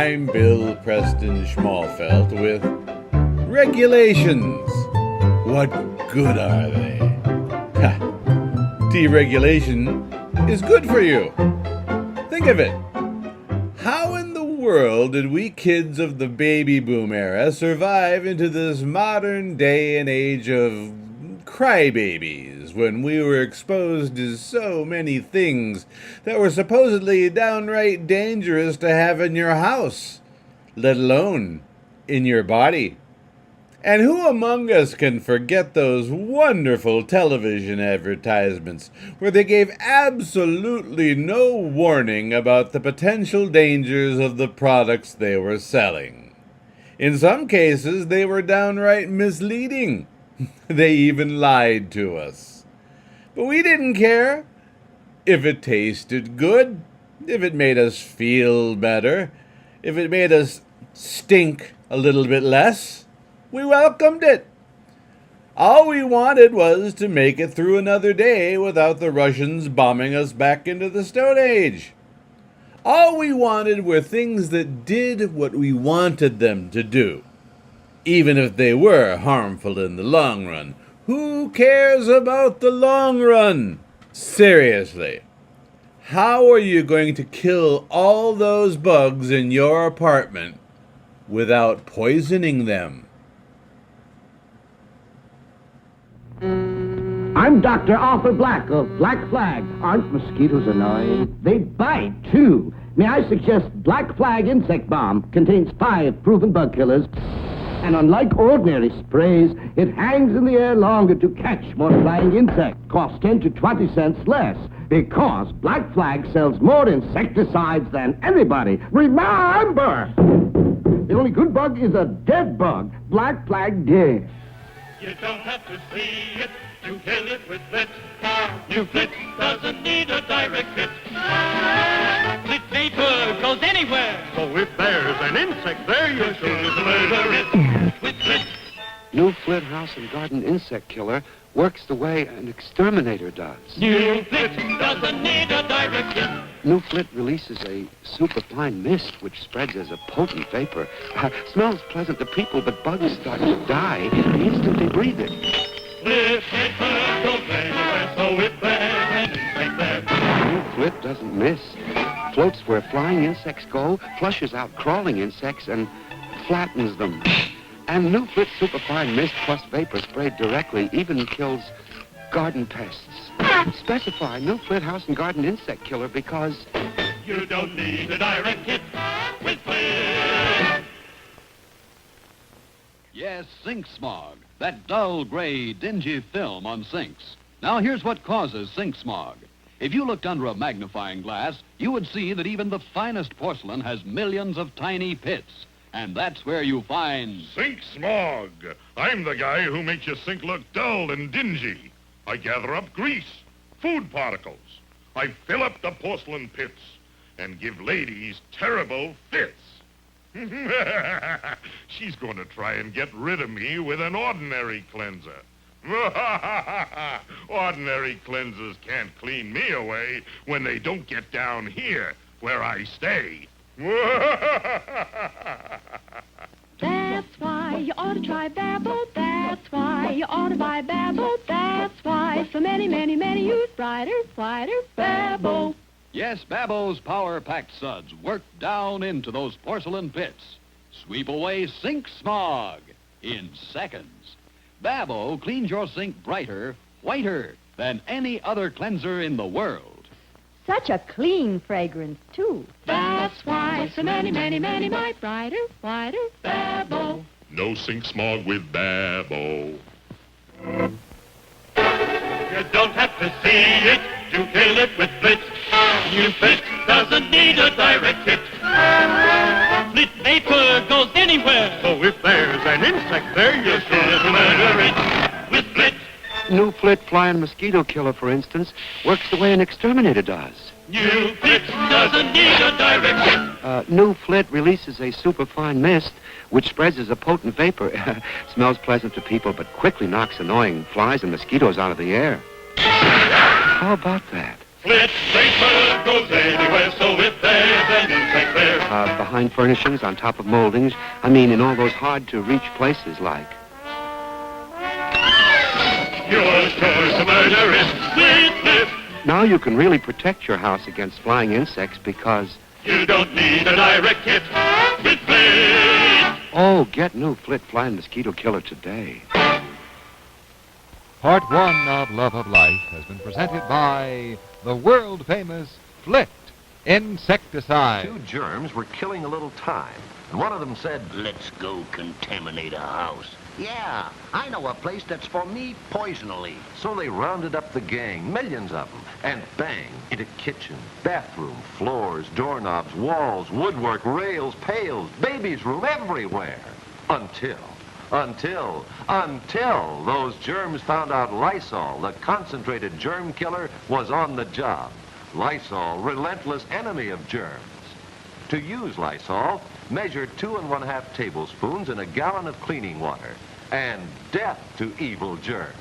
I'm Bill Preston Schmalfelt with regulations. What good are they? Ha! Deregulation is good for you. Think of it. How in the world did we kids of the baby boom era survive into this modern day and age of crybabies when we were exposed to so many things that were supposedly downright dangerous to have in your house, let alone in your body? And who among us can forget those wonderful television advertisements where they gave absolutely no warning about the potential dangers of the products they were selling? In some cases, they were downright misleading. They even lied to us. But we didn't care. If it tasted good, if it made us feel better, if it made us stink a little bit less, we welcomed it. All we wanted was to make it through another day without the Russians bombing us back into the Stone Age. All we wanted were things that did what we wanted them to do, even if they were harmful in the long run. Who cares about the long run? Seriously, how are you going to kill all those bugs in your apartment without poisoning them? I'm Dr. Arthur Black of Black Flag. Aren't mosquitoes annoying? They bite, too. May I suggest Black Flag Insect Bomb contains 5 proven bug killers, and unlike ordinary sprays, it hangs in the air longer to catch more flying insects. Costs 10 to 20 cents less, because Black Flag sells more insecticides than anybody. Remember, the only good bug is a dead bug. Black Flag dead. You don't have to see it to kill it with Flit. New Flit doesn't need a direct hit. Flit vapor goes anywhere. So if there's an insect there, you should murder it with Flit. New Flit House and Garden Insect Killer works the way an exterminator does. New Flit doesn't need a direct hit. New Flit releases a superfine mist which spreads as a potent vapor. Smells pleasant to people, but bugs start to die the instant they breathe it. Flit vapor goes anywhere, so if there's an insect there. New Flit doesn't miss. Floats where flying insects go, flushes out crawling insects, and flattens them. And New Flit superfine mist plus vapor sprayed directly even kills garden pests. Specify New Flit House and Garden Insect Killer because you don't need a direct hit with Flit. Yes, sink smog. That dull, gray, dingy film on sinks. Now, here's what causes sink smog. If you looked under a magnifying glass, you would see that even the finest porcelain has millions of tiny pits. And that's where you find Sink smog. I'm the guy who makes your sink look dull and dingy. I gather up grease, food particles. I fill up the porcelain pits and give ladies terrible fits. She's going to try and get rid of me with an ordinary cleanser. Ordinary cleansers can't clean me away when they don't get down here where I stay. That's why you ought to try Babble. That's why you ought to buy Babble. That's why so many, many, many use brighter, whiter Babble. Yes, Babbo's power-packed suds work down into those porcelain pits. Sweep away sink smog in seconds. Babbo cleans your sink brighter, whiter than any other cleanser in the world. Such a clean fragrance, too. That's why so many, many, many buy brighter, whiter Babble. No sink smog with Babbo. You don't have to see it to kill it with Flit. New Flit doesn't need a direct hit. Flit vapor goes anywhere. So if there's an insect there, you should murder it with Flit. New Flit Flying Mosquito Killer, for instance, works the way an exterminator does. New Flit doesn't need a direct hit. New Flit releases a superfine mist which spreads as a potent vapor. Smells pleasant to people, but quickly knocks annoying flies and mosquitoes out of the air. How about that? Flit vapor goes anywhere, so if there's an insect there. behind furnishings, on top of moldings. I mean, in all those hard-to-reach places like... Your choice of murder is Flip. Now you can really protect your house against flying insects because... You don't need a direct hit with Flit. Oh, get new Flit Flying Mosquito Killer today. Part 1 of Love of Life has been presented by the world-famous Flit Insecticide. Two germs were killing a little time, and one of them said, Let's go contaminate a house. Yeah, I know a place that's for me poisonally. so they rounded up the gang, millions of them, and bang, into kitchen, bathroom, floors, doorknobs, walls, woodwork, rails, pails, baby's room, everywhere. Until those germs found out Lysol, the concentrated germ killer, was on the job. Lysol, relentless enemy of germs. To use Lysol, measure 2 1/2 tablespoons in a gallon of cleaning water. And death to evil germs.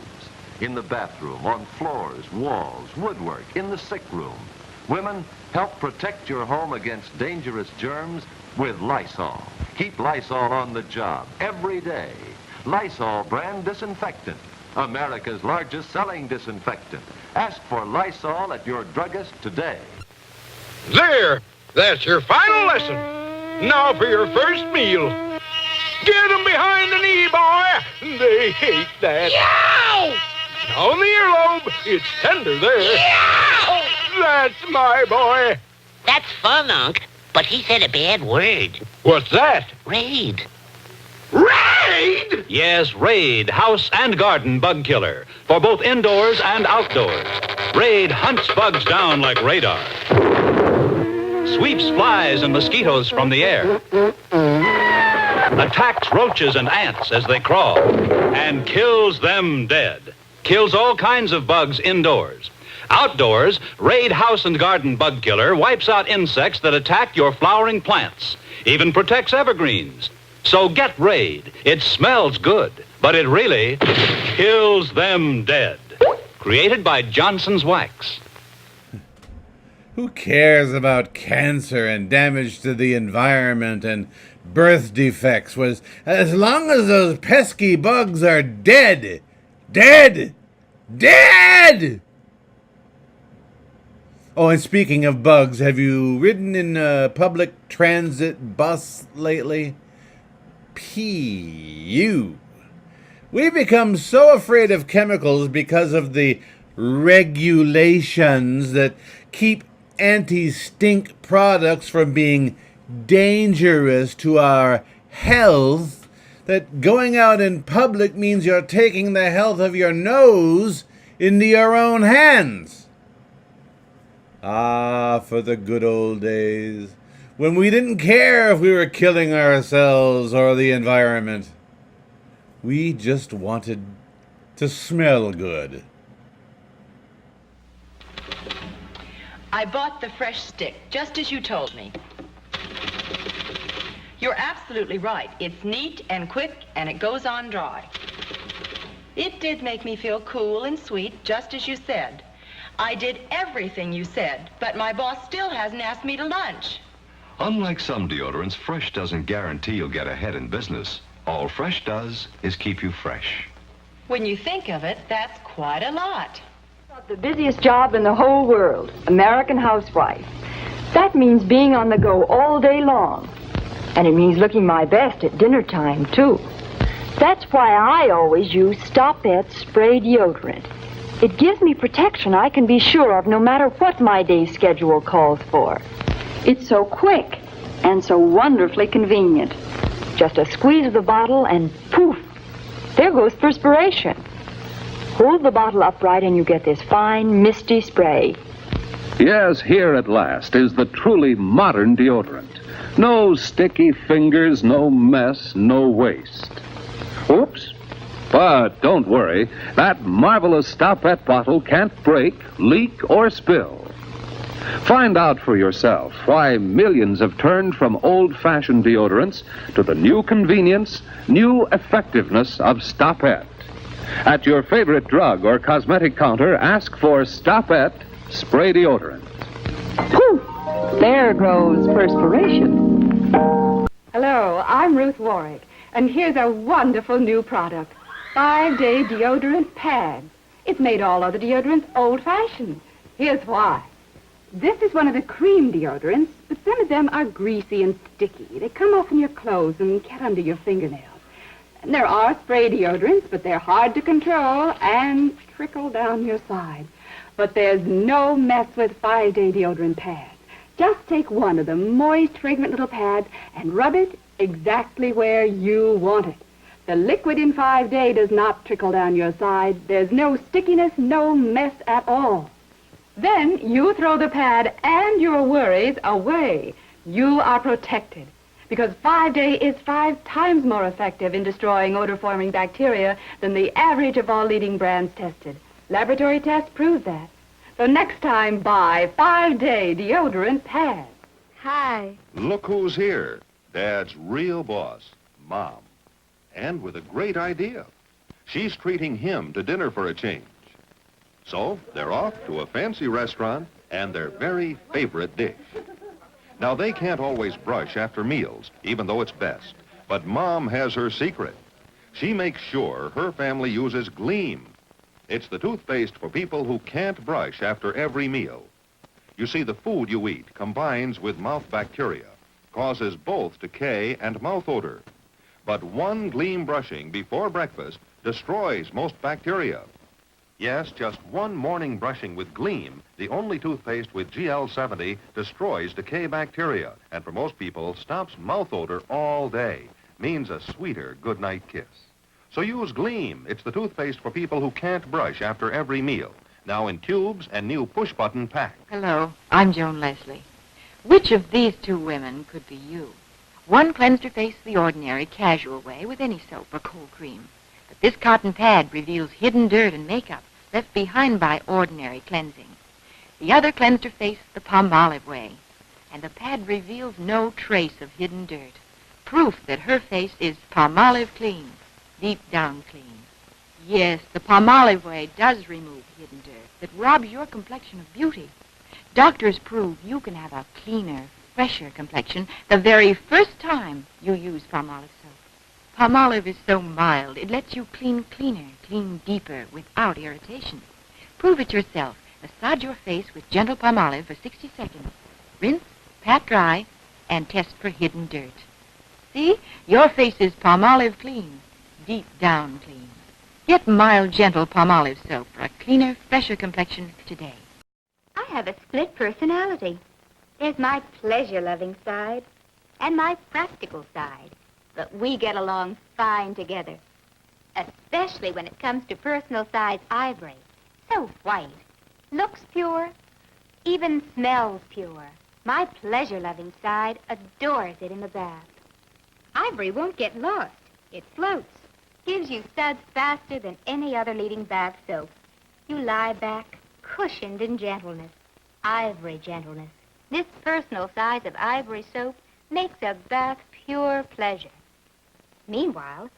In the bathroom, on floors, walls, woodwork, in the sick room. Women, help protect your home against dangerous germs with Lysol. Keep Lysol on the job every day. Lysol brand disinfectant, America's largest selling disinfectant. Ask for Lysol at your druggist today. There, that's your final lesson. Now for your first meal. Get 'em behind the knee, boy. They hate that. Yow! Now in the earlobe, it's tender there. Yow! Oh, that's my boy. That's fun, Unc, but he said a bad word. What's that? Raid. Raid? Yes, Raid, house and garden bug killer, for both indoors and outdoors. Raid hunts bugs down like radar. Sweeps flies and mosquitoes from the air. Attacks roaches and ants as they crawl. And kills them dead. Kills all kinds of bugs indoors. Outdoors, Raid house and garden bug killer wipes out insects that attack your flowering plants. Even protects evergreens. So get Raid. It smells good, but it really kills them dead. Created by Johnson's Wax. Who cares about cancer and damage to the environment and birth defects? As long as those pesky bugs are dead. Dead! Dead! Oh, and speaking of bugs, have you ridden in a public transit bus lately? P.U. We've become so afraid of chemicals because of the regulations that keep anti-stink products from being dangerous to our health, that going out in public means you're taking the health of your nose into your own hands. Ah, for the good old days, when we didn't care if we were killing ourselves or the environment. We just wanted to smell good. I bought the fresh stick, just as you told me. You're absolutely right. It's neat and quick, and it goes on dry. It did make me feel cool and sweet, just as you said. I did everything you said, but my boss still hasn't asked me to lunch. Unlike some deodorants, Fresh doesn't guarantee you'll get ahead in business. All Fresh does is keep you fresh. When you think of it, that's quite a lot. The busiest job in the whole world, American housewife. That means being on the go all day long. And it means looking my best at dinner time, too. That's why I always use Stop-Et spray deodorant. It gives me protection I can be sure of no matter what my day's schedule calls for. It's so quick and so wonderfully convenient. Just a squeeze of the bottle and poof, there goes perspiration. Hold the bottle upright and you get this fine, misty spray. Yes, here at last is the truly modern deodorant. No sticky fingers, no mess, no waste. Oops. But don't worry, that marvelous Stop-Et bottle can't break, leak, or spill. Find out for yourself why millions have turned from old-fashioned deodorants to the new convenience, new effectiveness of Stop-Et. At your favorite drug or cosmetic counter, ask for Stop-Et spray deodorant. Poof! There goes perspiration. Hello, I'm Ruth Warwick, and here's a wonderful new product. 5-day deodorant pads. It's made all other deodorants old-fashioned. Here's why. This is one of the cream deodorants, but some of them are greasy and sticky. They come off in your clothes and get under your fingernails. And there are spray deodorants, but they're hard to control and trickle down your side. But there's no mess with 5-day deodorant pads. Just take one of the moist, fragrant little pads and rub it exactly where you want it. The liquid in 5-day does not trickle down your side. There's no stickiness, no mess at all. Then you throw the pad and your worries away. You are protected. Because 5-day is 5 times more effective in destroying odor-forming bacteria than the average of all leading brands tested. Laboratory tests prove that. So next time, buy 5-day deodorant pads. Hi. Look who's here. Dad's real boss, Mom. And with a great idea. She's treating him to dinner for a change. So they're off to a fancy restaurant and their very favorite dish. Now, they can't always brush after meals, even though it's best. But Mom has her secret. She makes sure her family uses Gleam. It's the toothpaste for people who can't brush after every meal. You see, the food you eat combines with mouth bacteria, causes both decay and mouth odor. But one Gleam brushing before breakfast destroys most bacteria. Yes, just one morning brushing with Gleam, the only toothpaste with GL70, destroys decay bacteria, and for most people, stops mouth odor all day. Means a sweeter goodnight kiss. So use Gleam. It's the toothpaste for people who can't brush after every meal. Now in tubes and new push-button pack. Hello, I'm Joan Leslie. Which of these two women could be you? One cleansed her face the ordinary, casual way with any soap or cold cream. But this cotton pad reveals hidden dirt and makeup left behind by ordinary cleansing. The other cleansed her face the Palmolive way. And the pad reveals no trace of hidden dirt. Proof that her face is Palmolive clean, deep down clean. Yes, the Palmolive way does remove hidden dirt that robs your complexion of beauty. Doctors prove you can have a cleaner, fresher complexion the very first time you use Palmolive soap. Palmolive is so mild, it lets you clean cleaner, clean deeper, without irritation. Prove it yourself. Massage your face with gentle Palmolive for 60 seconds. Rinse, pat dry, and test for hidden dirt. See? Your face is Palmolive clean, deep down clean. Get mild, gentle Palmolive soap for a cleaner, fresher complexion today. I have a split personality. There's my pleasure-loving side and my practical side. But we get along fine together, especially when it comes to personal size ivory. So white, looks pure, even smells pure. My pleasure-loving side adores it in the bath. Ivory won't get lost. It floats, gives you suds faster than any other leading bath soap. You lie back, cushioned in gentleness, ivory gentleness. This personal size of ivory soap makes a bath pure pleasure. Meanwhile,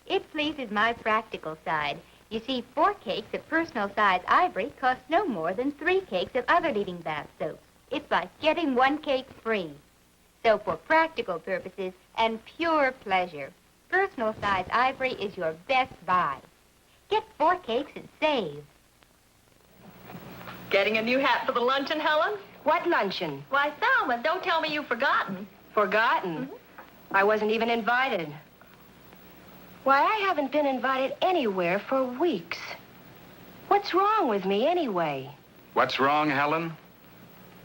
it pleases my practical side. You see, 4 cakes of personal size ivory cost no more than 3 cakes of other leading bath soaps. It's like getting 1 cake free. So for practical purposes and pure pleasure, personal size ivory is your best buy. Get 4 cakes and save. Getting a new hat for the luncheon, Helen? What luncheon? Why, Thelma, don't tell me you've forgotten. Forgotten? I wasn't even invited. Why, I haven't been invited anywhere for weeks. What's wrong with me anyway? What's wrong, Helen?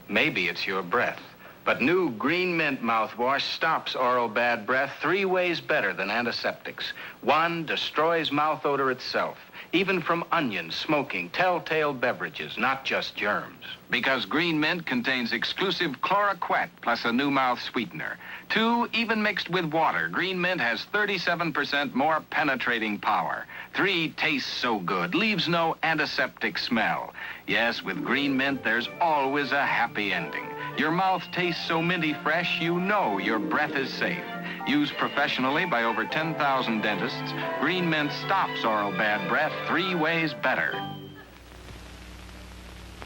Maybe it's your breath. But new Green Mint mouthwash stops oral bad breath 3 ways better than antiseptics. 1, destroys mouth odor itself, even from onions, smoking, telltale beverages, not just germs. Because Green Mint contains exclusive chloroquet plus a new mouth sweetener. 2, even mixed with water, Green Mint has 37% more penetrating power. 3, tastes so good, leaves no antiseptic smell. Yes, with Green Mint, there's always a happy ending. Your mouth tastes so minty fresh, you know your breath is safe. Used professionally by over 10,000 dentists, Green Mint stops oral bad breath 3 ways better.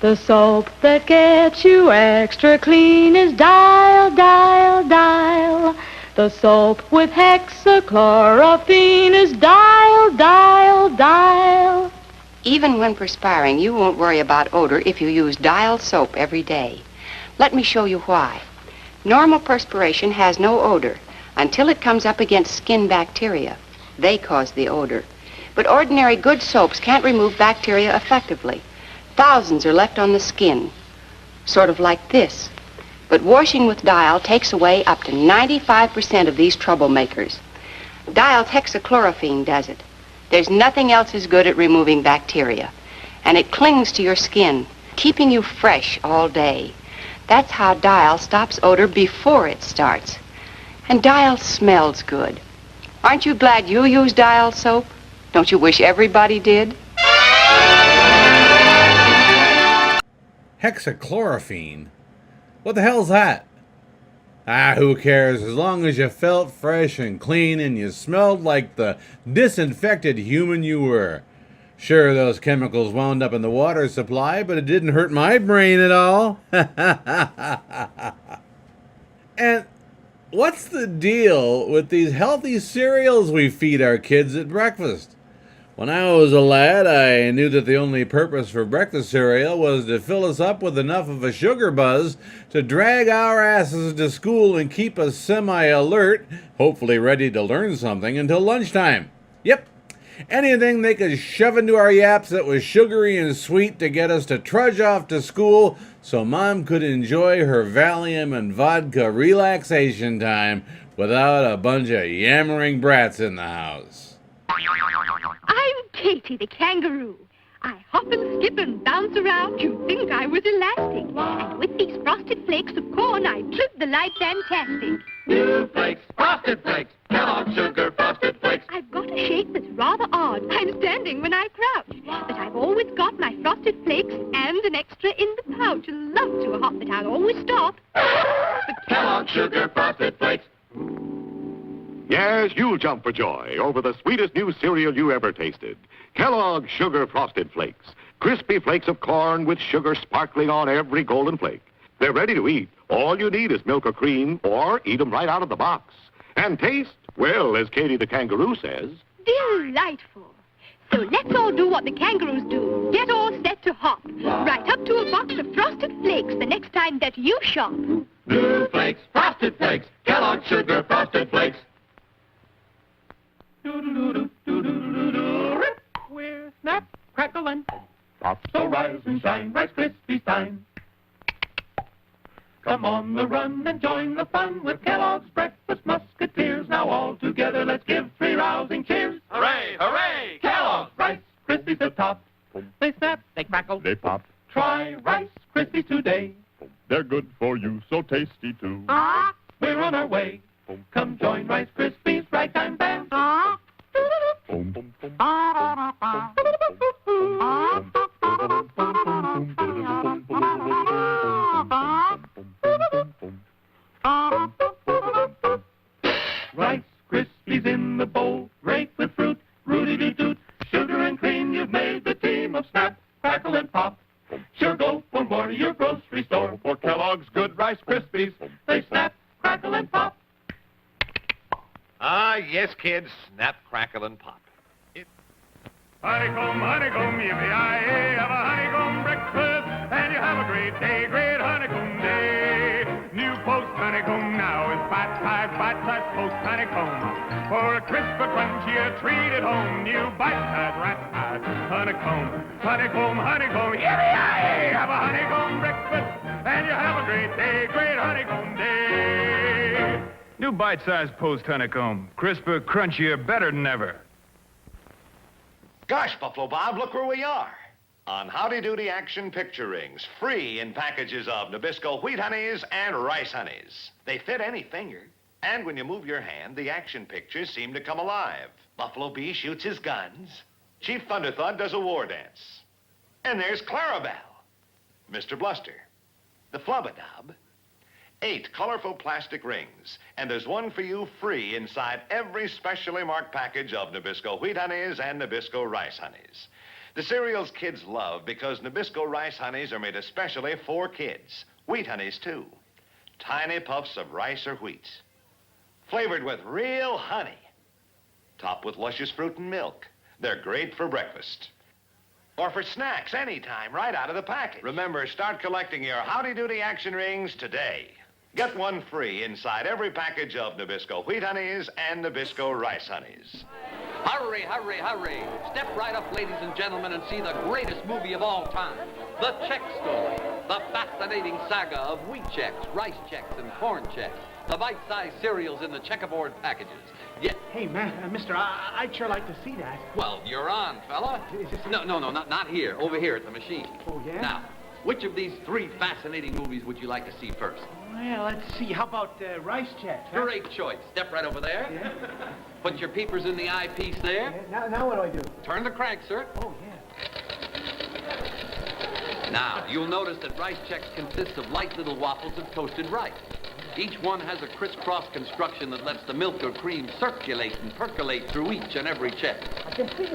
The soap that gets you extra clean is Dial dial, dial, dial. The soap with hexachlorophene is dial, dial, dial. Even when perspiring, you won't worry about odor if you use Dial soap every day. Let me show you why. Normal perspiration has no odor until it comes up against skin bacteria. They cause the odor. But ordinary good soaps can't remove bacteria effectively. Thousands are left on the skin, sort of like this. But washing with Dial takes away up to 95% of these troublemakers. Dial's hexachlorophene does it. There's nothing else as good at removing bacteria. And it clings to your skin, keeping you fresh all day. That's how Dial stops odor before it starts. And Dial smells good. Aren't you glad you use Dial soap? Don't you wish everybody did? Hexachlorophene? What the hell's that? Ah, who cares? As long as you felt fresh and clean and you smelled like the disinfected human you were. Sure, those chemicals wound up in the water supply, but it didn't hurt my brain at all. And what's the deal with these healthy cereals we feed our kids at breakfast? When I was a lad, I knew that the only purpose for breakfast cereal was to fill us up with enough of a sugar buzz to drag our asses to school and keep us semi-alert, hopefully ready to learn something, until lunchtime. Yep, anything they could shove into our yaps that was sugary and sweet to get us to trudge off to school so Mom could enjoy her Valium and vodka relaxation time without a bunch of yammering brats in the house. I'm Katy the kangaroo. I hop and skip and bounce around. You'd think I was elastic. And with these frosted flakes of corn, I trip the light fantastic. New flakes, frosted flakes, Kellogg's Sugar Frosted Flakes. I've got a shape that's rather odd. I'm standing when I crouch. But I've always got my frosted flakes and an extra in the pouch. Love to hop, but I'll always stop. Kellogg's Sugar Frosted Flakes. Yes, you'll jump for joy over the sweetest new cereal you ever tasted. Kellogg's Sugar Frosted Flakes. Crispy flakes of corn with sugar sparkling on every golden flake. They're ready to eat. All you need is milk or cream, or eat them right out of the box. And taste, well, as Katy the kangaroo says, Delightful. So let's all do what the kangaroos do. Get all set to hop. Right up to a box of frosted flakes the next time that you shop. New flakes, frosted flakes, Kellogg's Sugar Frosted Flakes. We're snap, crackle, and pop. So rise and shine, Rice Krispies time. Come on the run and join the fun with Kellogg's Breakfast Musketeers. Now all together, let's give 3 rousing cheers. Hooray, hooray! Kellogg's Rice Krispies the top. They snap, they crackle, they pop. Try Rice Krispies today. they're good for you, so tasty too. We're on our way. Come join Rice Krispies Ragtime Band. Rice Krispies in the bowl, great with fruit, Rudy-doo-doot, sugar and cream, you've made the team of Snap, Crackle, and Pop. Sure go for more to your grocery store for Kellogg's Good Rice Krispies. They snap, crackle, and pop. Ah, yes, kids, snap, crackle, and pop. Honeycomb, honeycomb, yippee-yi-yi, have a honeycomb breakfast, and you have a great day, great honeycomb day. New Post honeycomb now is bite-sized Post honeycomb. For a crisper, crunchier treat at home, new bite-sized, rat-sized honeycomb. Honeycomb, honeycomb, yippee-yi-yi, have a honeycomb breakfast, and you have a great day, great honeycomb day. New bite-sized Post honeycomb, crisper, crunchier, better than ever. Gosh, Buffalo Bob, look where we are. On Howdy Doody Action Picture Rings, free in packages of Nabisco Wheat Honeys and Rice Honeys. They fit any finger. And when you move your hand, the action pictures seem to come alive. Buffalo Bee shoots his guns. Chief Thunderthud does a war dance. And there's Clarabelle. Mr. Bluster. The Flubadub. 8 colorful plastic rings, and there's one for you free inside every specially marked package of Nabisco Wheat Honeys and Nabisco Rice Honeys. The cereals kids love because Nabisco Rice Honeys are made especially for kids. Wheat Honeys, too. tiny puffs of rice or wheat, flavored with real honey, topped with luscious fruit and milk. They're great for breakfast. Or for snacks anytime, right out of the package. Remember, start collecting your Howdy Doody action rings today. Get one free inside every package of Nabisco Wheat Honeys and Nabisco Rice Honeys. Hurry, hurry, hurry. Step right up, ladies and gentlemen, and see the greatest movie of all time. The Chex Story. The fascinating saga of wheat checks, rice checks, and corn checks. The bite-sized cereals in the checkerboard packages. Yeah. Hey, man, mister, I'd sure like to see that. Well, you're on, fella. No, not here. Over here at the machine. Oh, yeah? Now, which of these three fascinating movies would you like to see first? Well, let's see. How about Rice Checks? Huh? Great choice. Step right over there. Yeah. Put your peepers in the eyepiece there. Yeah, now what do I do? Turn the crank, sir. Oh, yeah. Now, you'll notice that Rice Chex consists of light little waffles of toasted rice. Each one has a crisscross construction that lets the milk or cream circulate and percolate through each and every check.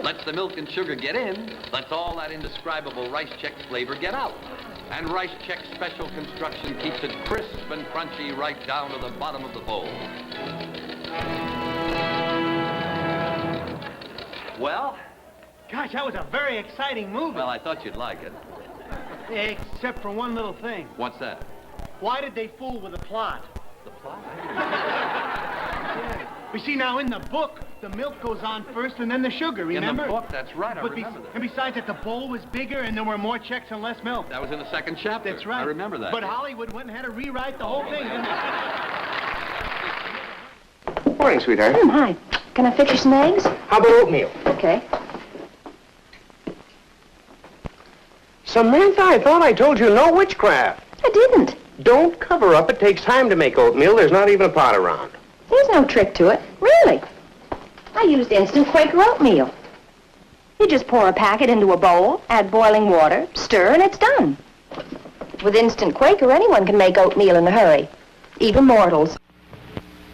Lets the milk and sugar get in, lets all that indescribable Rice Chex flavor get out. And Rice Chex special construction keeps it crisp and crunchy right down to the bottom of the bowl. Well? Gosh, that was a very exciting movie. Well, I thought you'd like it. Except for one little thing. What's that? Why did they fool with the plot? The plot? Yeah. We see now in the book, the milk goes on first and then the sugar, remember? In the book, that's right, I remember that. And besides that, the bowl was bigger and there were more checks and less milk. That was in the second chapter. That's right. I remember that. But Hollywood went and had to rewrite the whole thing, didn't it? Morning, sweetheart. Hi. Can I fix you some eggs? How about oatmeal? Okay. Samantha, I thought I told you no witchcraft. I didn't. Don't cover up. It takes time to make oatmeal. There's not even a pot around. There's no trick to it. Really. I used instant Quaker oatmeal. You just pour a packet into a bowl, add boiling water, stir, and it's done. With instant Quaker, anyone can make oatmeal in a hurry. Even mortals.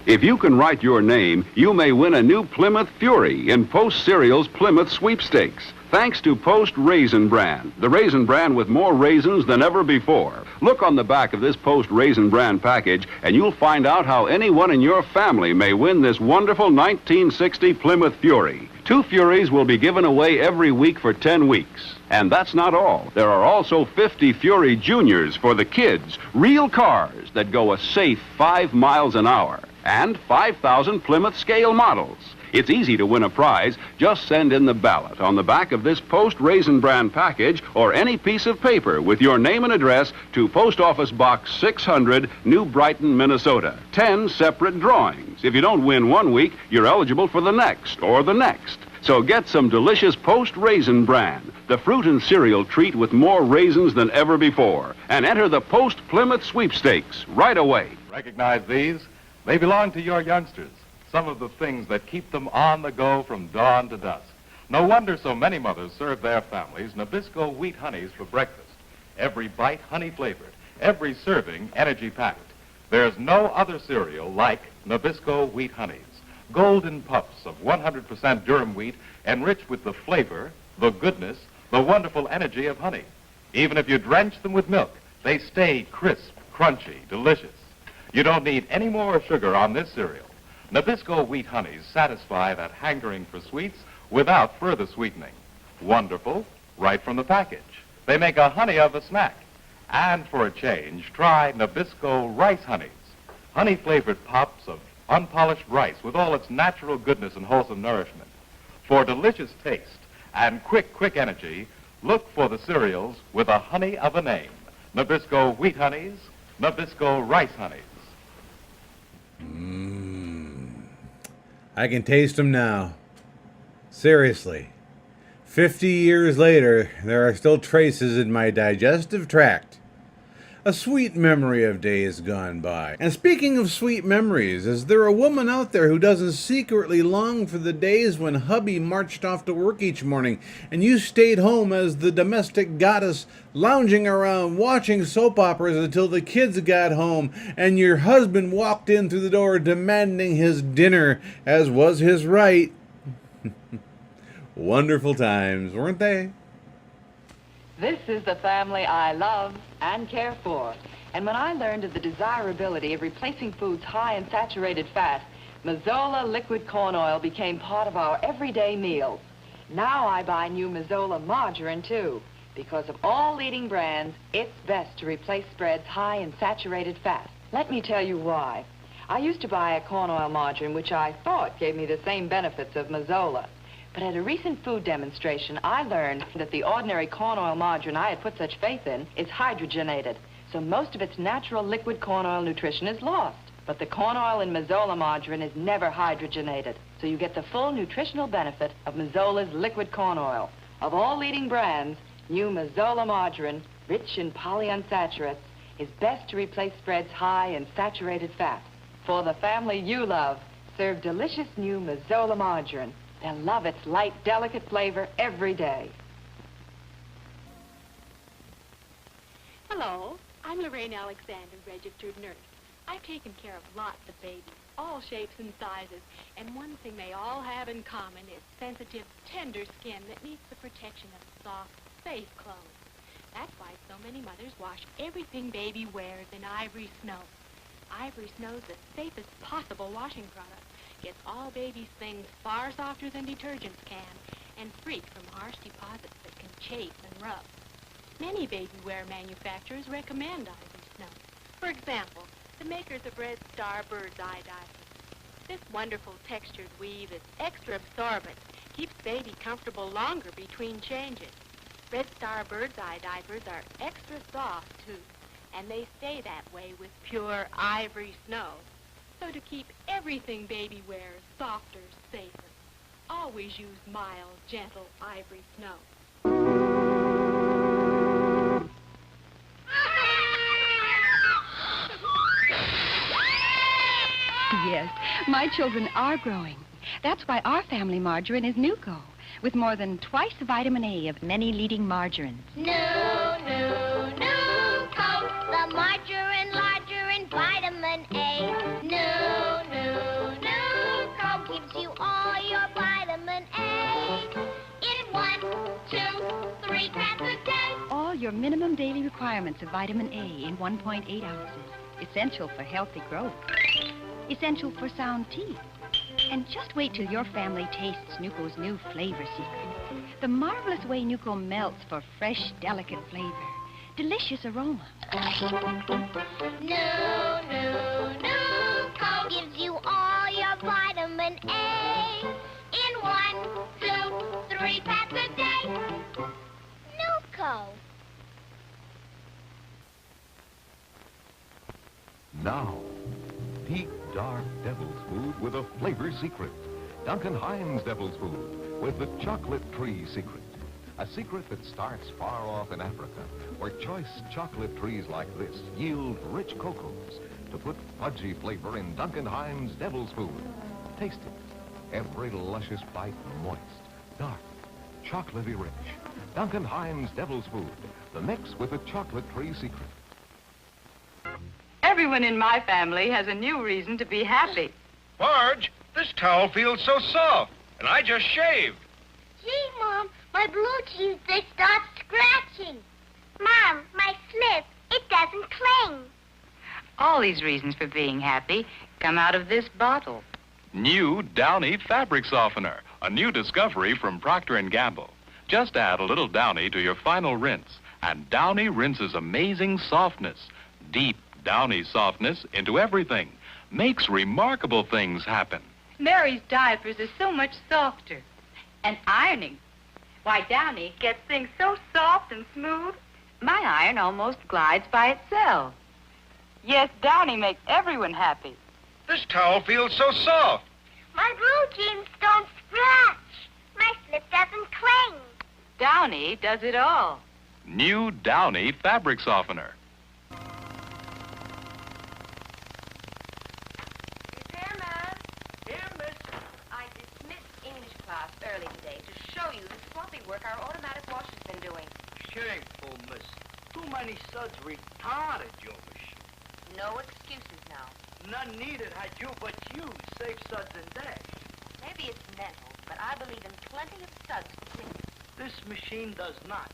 If you can write your name, you may win a new Plymouth Fury in Post Cereal's Plymouth Sweepstakes. Thanks to Post Raisin Bran, the raisin bran with more raisins than ever before. Look on the back of this Post Raisin Bran package, and you'll find out how anyone in your family may win this wonderful 1960 Plymouth Fury. 2 Furies will be given away every week for 10 weeks. And that's not all. There are also 50 Fury Juniors for the kids, real cars that go a safe 5 miles an hour, and 5,000 Plymouth scale models. It's easy to win a prize. Just send in the ballot on the back of this Post Raisin Bran package or any piece of paper with your name and address to Post Office Box 600, New Brighton, Minnesota. 10 separate drawings. If you don't win one week, you're eligible for the next or the next. So get some delicious Post Raisin Bran, the fruit and cereal treat with more raisins than ever before. And enter the Post Plymouth Sweepstakes right away. Recognize these? They belong to your youngsters. Some of the things that keep them on the go from dawn to dusk. No wonder so many mothers serve their families Nabisco Wheat Honeys for breakfast. Every bite honey-flavored, every serving energy-packed. There's no other cereal like Nabisco Wheat Honeys. Golden puffs of 100% durum wheat enriched with the flavor, the goodness, the wonderful energy of honey. Even if you drench them with milk, they stay crisp, crunchy, delicious. You don't need any more sugar on this cereal. Nabisco Wheat Honeys satisfy that hankering for sweets without further sweetening. Wonderful, right from the package. They make a honey of a snack. And for a change, try Nabisco Rice Honeys. Honey-flavored pops of unpolished rice with all its natural goodness and wholesome nourishment. For delicious taste and quick energy, look for the cereals with a honey of a name. Nabisco Wheat Honeys, Nabisco Rice Honeys. I can taste them now. Seriously. 50 years later, there are still traces in my digestive tract. A sweet memory of days gone by. And speaking of sweet memories, is there a woman out there who doesn't secretly long for the days when hubby marched off to work each morning and you stayed home as the domestic goddess, lounging around watching soap operas until the kids got home and your husband walked in through the door demanding his dinner, as was his right? Wonderful times, weren't they? This is the family I love and care for. And when I learned of the desirability of replacing foods high in saturated fat, Mazola liquid corn oil became part of our everyday meals. Now I buy new Mazola margarine, too. Because of all leading brands, it's best to replace spreads high in saturated fat. Let me tell you why. I used to buy a corn oil margarine which I thought gave me the same benefits of Mazola. But at a recent food demonstration, I learned that the ordinary corn oil margarine I had put such faith in is hydrogenated. So most of its natural liquid corn oil nutrition is lost. But the corn oil in Mazola margarine is never hydrogenated. So you get the full nutritional benefit of Mazola's liquid corn oil. Of all leading brands, new Mazola margarine, rich in polyunsaturates, is best to replace spreads high in saturated fat. For the family you love, serve delicious new Mazola margarine. They'll love its light, delicate flavor every day. Hello, I'm Lorraine Alexander, registered nurse. I've taken care of lots of babies, all shapes and sizes, and one thing they all have in common is sensitive, tender skin that needs the protection of soft, safe clothes. That's why so many mothers wash everything baby wears in Ivory Snow. Ivory Snow's the safest possible washing product. Gets all babies' things far softer than detergents can, and free from harsh deposits that can chafe and rub. Many baby wear manufacturers recommend Ivory Snow. For example, the makers of Red Star Bird's Eye diapers. This wonderful textured weave is extra absorbent, keeps baby comfortable longer between changes. Red Star Bird's Eye diapers are extra soft, too, and they stay that way with pure Ivory Snow. So to keep everything baby wears softer, safer, always use mild, gentle Ivory Snow. Yes, my children are growing. That's why our family margarine is Nuco, with more than twice the vitamin A of many leading margarines. Nuco, the margarine larger in vitamin A. Nuco gives you all your vitamin A in 1, 2, 3 packs a day. All your minimum daily requirements of vitamin A in 1.8 ounces. Essential for healthy growth. Essential for sound teeth. And just wait till your family tastes Nuco's new flavor secret. The marvelous way Nuco melts for fresh, delicate flavor. Delicious aroma. Nuco gives you all your vitamin A in 1, 2, 3 packs a day. Nuco. Now, deep, dark devil's food with a flavor secret. Duncan Hines Devil's Food with the chocolate tree secret. A secret that starts far off in Africa, where choice chocolate trees like this yield rich cocoas to put fudgy flavor in Duncan Hines Devil's Food. Taste it. Every luscious bite moist, dark, chocolatey rich. Duncan Hines Devil's Food, the mix with the chocolate tree secret. Everyone in my family has a new reason to be happy. Marge, this towel feels so soft, and I just shaved. Gee, Mom, my blue jeans, they start scratching. Mom, my slip, it doesn't cling. All these reasons for being happy come out of this bottle. New Downy Fabric Softener, a new discovery from Procter & Gamble. Just add a little Downy to your final rinse, and Downy rinses amazing softness, deep Downy softness into everything, makes remarkable things happen. Mary's diapers are so much softer. And ironing. Why, Downy gets things so soft and smooth, my iron almost glides by itself. Yes, Downy makes everyone happy. This towel feels so soft. My blue jeans don't scratch. My slip doesn't cling. Downy does it all. New Downy Fabric Softener. I dismissed English class early today to show you the sloppy work our automatic wash has been doing. Shameful, miss. Too many suds retarded your machine. No excuses now. None needed had you but you save suds and dash. Maybe it's mental, but I believe in plenty of suds to clean. This machine does not.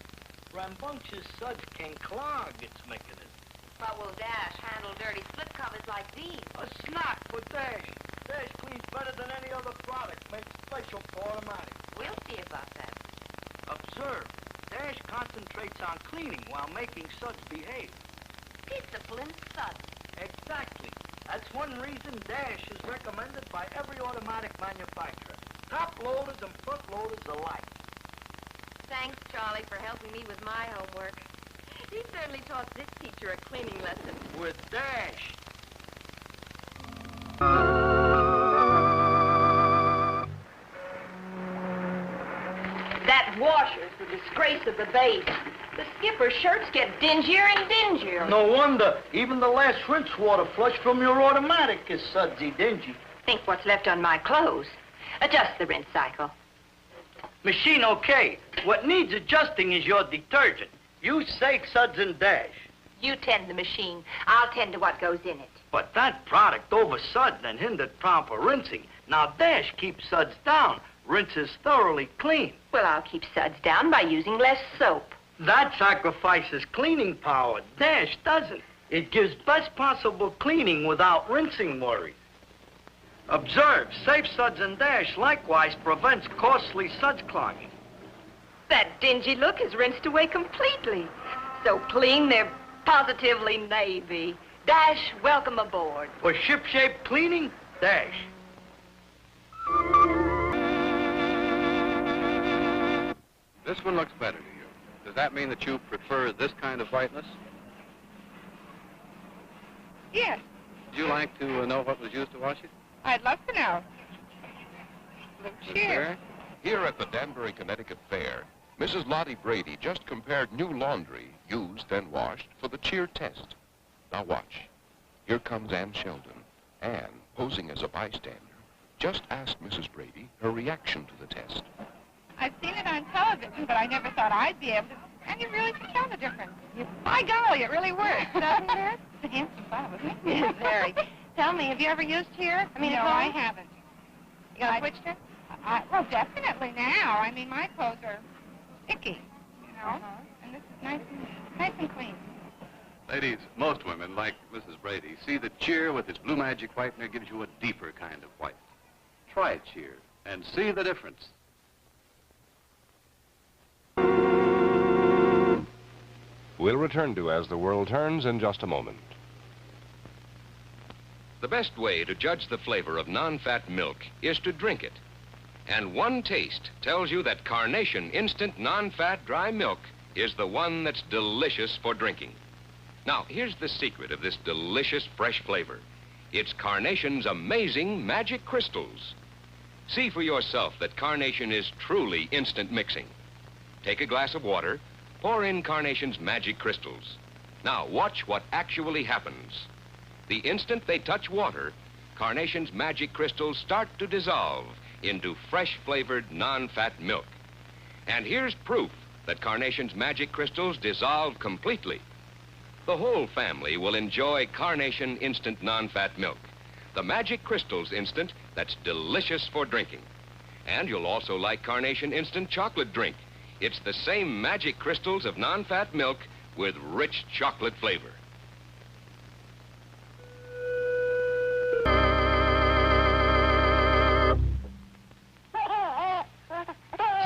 Rambunctious suds can clog its mechanism. But will Dash handle dirty slip covers like these? A snack for Dash. Dash cleans better than any other product made special for automatic. We'll see about that. Observe, Dash concentrates on cleaning while making suds behave. Discipline suds. Exactly. That's one reason Dash is recommended by every automatic manufacturer. Top loaders and front loaders alike. Thanks, Charlie, for helping me with my homework. He certainly taught this teacher a cleaning lesson. With Dash. That washer's the disgrace of the base. The skipper's shirts get dingier and dingier. No wonder. Even the last rinse water flush from your automatic is sudsy dingy. Think what's left on my clothes. Adjust the rinse cycle. Machine okay. What needs adjusting is your detergent. Use Safe Suds and Dash. You tend the machine. I'll tend to what goes in it. But that product over-sudsed and hindered proper rinsing. Now Dash keeps suds down. Rinses thoroughly clean. Well, I'll keep suds down by using less soap. That sacrifices cleaning power. Dash doesn't. It gives best possible cleaning without rinsing worries. Observe, Safe Suds and Dash likewise prevents costly suds clogging. That dingy look is rinsed away completely. So clean, they're positively navy. Dash, welcome aboard. For ship-shape cleaning, Dash. This one looks better to you. Does that mean that you prefer this kind of whiteness? Yes, Would you like to know what was used to wash it? I'd love to know. Look here. Here at the Danbury, Connecticut Fair, Mrs. Lottie Brady just compared new laundry, used and washed, for the cheer test. Now watch. Here comes Ann Sheldon. Ann, posing as a bystander, just asked Mrs. Brady her reaction to the test. I've seen it on television, but I never thought I'd be able to. And you really can tell the difference. By golly, it really works, doesn't it? It's a handsome job, isn't it? Yes, very. Tell me, have you ever used here? I mean, no, I haven't. You got switched it? Well, definitely now. I mean, my clothes are sticky, you know, and this is nice and clean. Ladies, most women, like Mrs. Brady, see that Cheer with its Blue Magic Whitener gives you a deeper kind of white. Try it, Cheer, and see the difference. We'll return to As the World Turns in just a moment. The best way to judge the flavor of non-fat milk is to drink it. And one taste tells you that Carnation Instant Non-Fat Dry Milk is the one that's delicious for drinking. Now, here's the secret of this delicious fresh flavor. It's Carnation's amazing magic crystals. See for yourself that Carnation is truly instant mixing. Take a glass of water, pour in Carnation's magic crystals. Now, watch what actually happens. The instant they touch water, Carnation's magic crystals start to dissolve into fresh-flavored, non-fat milk. And here's proof that Carnation's magic crystals dissolve completely. The whole family will enjoy Carnation Instant Non-Fat Milk, the magic crystals instant that's delicious for drinking. And you'll also like Carnation Instant Chocolate Drink. It's the same magic crystals of non-fat milk with rich chocolate flavor.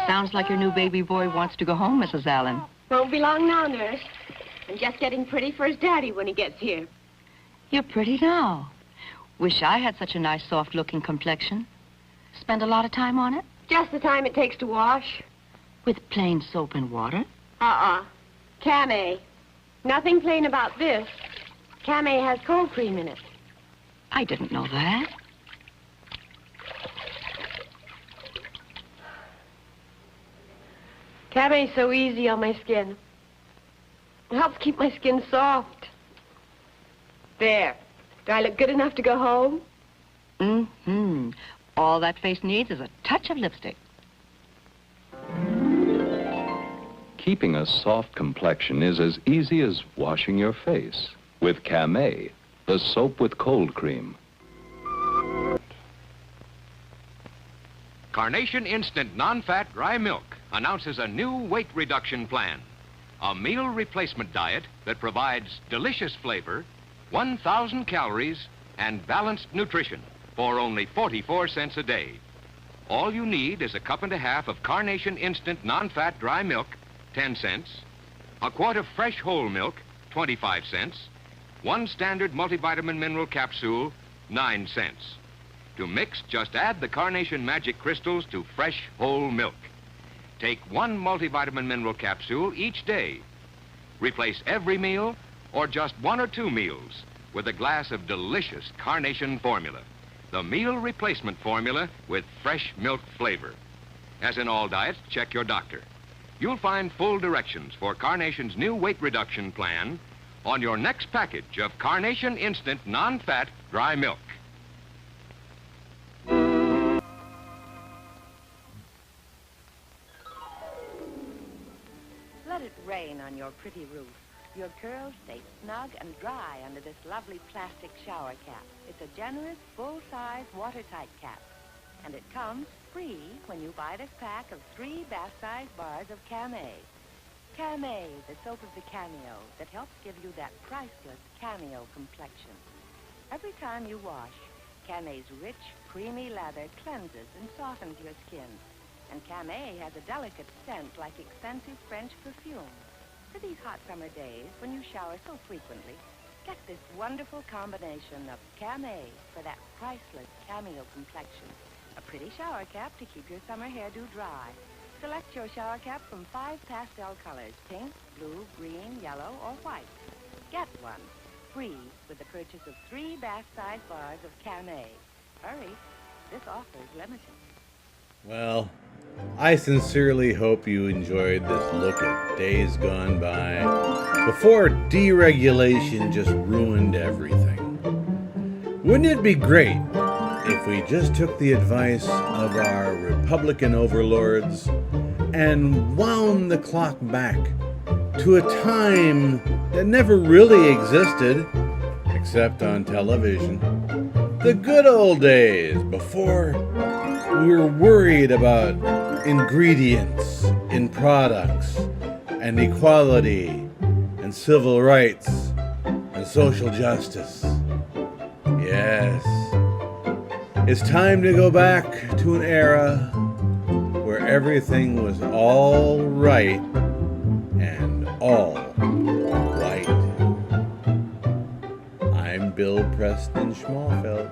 Sounds like your new baby boy wants to go home, Mrs. Allen. Won't be long now, nurse. I'm just getting pretty for his daddy when he gets here. You're pretty now. Wish I had such a nice, soft-looking complexion. Spend a lot of time on it? Just the time it takes to wash. With plain soap and water? Camay. Nothing plain about this. Camay has cold cream in it. I didn't know that. Camay's so easy on my skin. It helps keep my skin soft. There. Do I look good enough to go home? Mm-hmm. All that face needs is a touch of lipstick. Keeping a soft complexion is as easy as washing your face with Camay, the soap with cold cream. Carnation Instant Non-Fat Dry Milk announces a new weight reduction plan. A meal replacement diet that provides delicious flavor, 1,000 calories, and balanced nutrition for only 44 cents a day. All you need is a cup and a half of Carnation Instant Non-Fat Dry Milk, 10 cents, a quart of fresh whole milk, 25 cents, one standard multivitamin mineral capsule, 9 cents. To mix, just add the Carnation Magic Crystals to fresh whole milk. Take one multivitamin mineral capsule each day. Replace every meal or just 1 or 2 meals with a glass of delicious Carnation formula, the meal replacement formula with fresh milk flavor. As in all diets, check your doctor. You'll find full directions for Carnation's new weight reduction plan on your next package of Carnation Instant Non-Fat Dry Milk. Let it rain on your pretty roof. Your curls stay snug and dry under this lovely plastic shower cap. It's a generous, full-size, watertight cap. And it comes free when you buy this pack of 3 bath-size bars of Camay. Camay, the soap of the cameo that helps give you that priceless cameo complexion. Every time you wash, Camay's rich, creamy lather cleanses and softens your skin. And Camay has a delicate scent like expensive French perfume. For these hot summer days, when you shower so frequently, get this wonderful combination of Camay for that priceless cameo complexion. A pretty shower cap to keep your summer hairdo dry. Select your shower cap from 5 pastel colors, pink, blue, green, yellow, or white. Get one free with the purchase of 3 bath-size bars of Camay. Hurry, this offer is limited. Well, I sincerely hope you enjoyed this look at days gone by before deregulation just ruined everything. Wouldn't it be great if we just took the advice of our Republican overlords and wound the clock back to a time that never really existed, except on television? The good old days before we were worried about ingredients in products and equality and civil rights and social justice. Yes. It's time to go back to an era where everything was all right and all white. I'm Bill Preston Schmalfeld.